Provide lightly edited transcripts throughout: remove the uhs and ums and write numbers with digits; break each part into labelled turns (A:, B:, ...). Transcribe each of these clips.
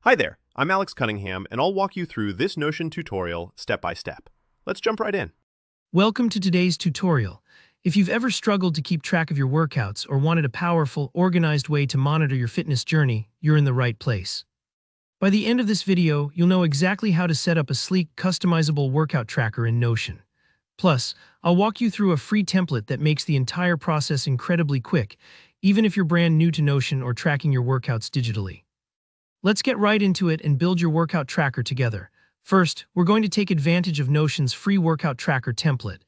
A: Hi there, I'm Alex Cunningham, and I'll walk you through this Notion tutorial step by step. Let's jump right in.
B: Welcome to today's tutorial. If you've ever struggled to keep track of your workouts or wanted a powerful, organized way to monitor your fitness journey, you're in the right place. By the end of this video, you'll know exactly how to set up a sleek, customizable workout tracker in Notion. Plus, I'll walk you through a free template that makes the entire process incredibly quick, even if you're brand new to Notion or tracking your workouts digitally. Let's get right into it and build your workout tracker together. First, we're going to take advantage of Notion's free workout tracker template.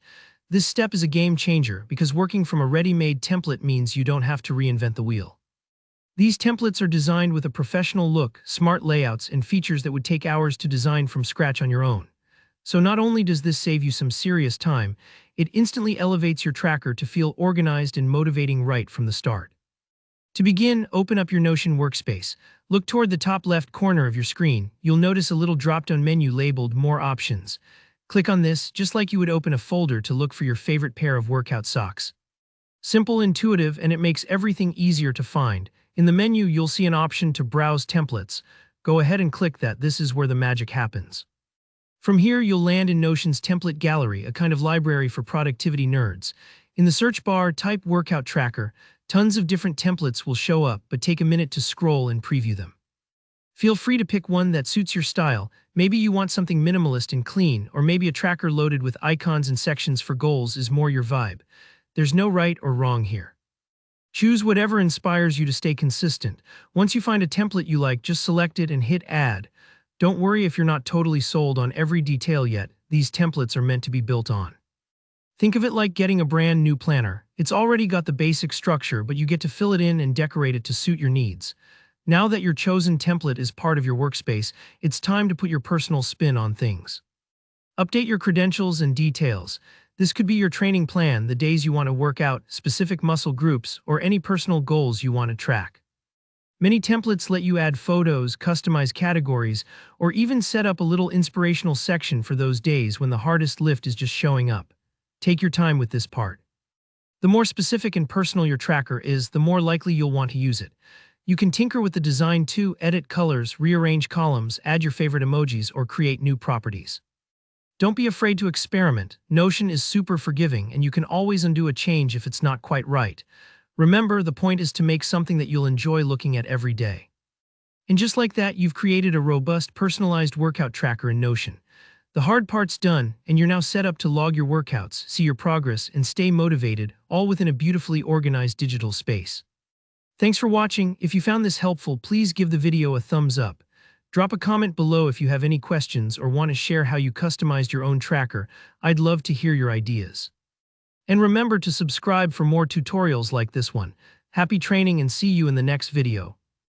B: This step is a game changer because working from a ready-made template means you don't have to reinvent the wheel. These templates are designed with a professional look, smart layouts, and features that would take hours to design from scratch on your own. So not only does this save you some serious time, it instantly elevates your tracker to feel organized and motivating right from the start. To begin, open up your Notion workspace. Look toward the top left corner of your screen. You'll notice a little drop-down menu labeled More Options. Click on this, just like you would open a folder to look for your favorite pair of workout socks. Simple, intuitive, and it makes everything easier to find. In the menu, you'll see an option to browse templates. Go ahead and click that. This is where the magic happens. From here, you'll land in Notion's template gallery, a kind of library for productivity nerds. In the search bar, type Workout Tracker. Tons of different templates will show up, but take a minute to scroll and preview them. Feel free to pick one that suits your style. Maybe you want something minimalist and clean, or maybe a tracker loaded with icons and sections for goals is more your vibe. There's no right or wrong here. Choose whatever inspires you to stay consistent. Once you find a template you like, just select it and hit Add. Don't worry if you're not totally sold on every detail yet. These templates are meant to be built on. Think of it like getting a brand new planner. It's already got the basic structure, but you get to fill it in and decorate it to suit your needs. Now that your chosen template is part of your workspace, it's time to put your personal spin on things. Update your credentials and details. This could be your training plan, the days you want to work out, specific muscle groups, or any personal goals you want to track. Many templates let you add photos, customize categories, or even set up a little inspirational section for those days when the hardest lift is just showing up. Take your time with this part. The more specific and personal your tracker is, the more likely you'll want to use it. You can tinker with the design too, edit colors, rearrange columns, add your favorite emojis, or create new properties. Don't be afraid to experiment. Notion is super forgiving, and you can always undo a change if it's not quite right. Remember, the point is to make something that you'll enjoy looking at every day. And just like that, you've created a robust, personalized workout tracker in Notion. The hard part's done, and you're now set up to log your workouts, see your progress, and stay motivated, all within a beautifully organized digital space. Thanks for watching. If you found this helpful, please give the video a thumbs up. Drop a comment below if you have any questions or want to share how you customized your own tracker. I'd love to hear your ideas. And remember to subscribe for more tutorials like this one. Happy training and see you in the next video.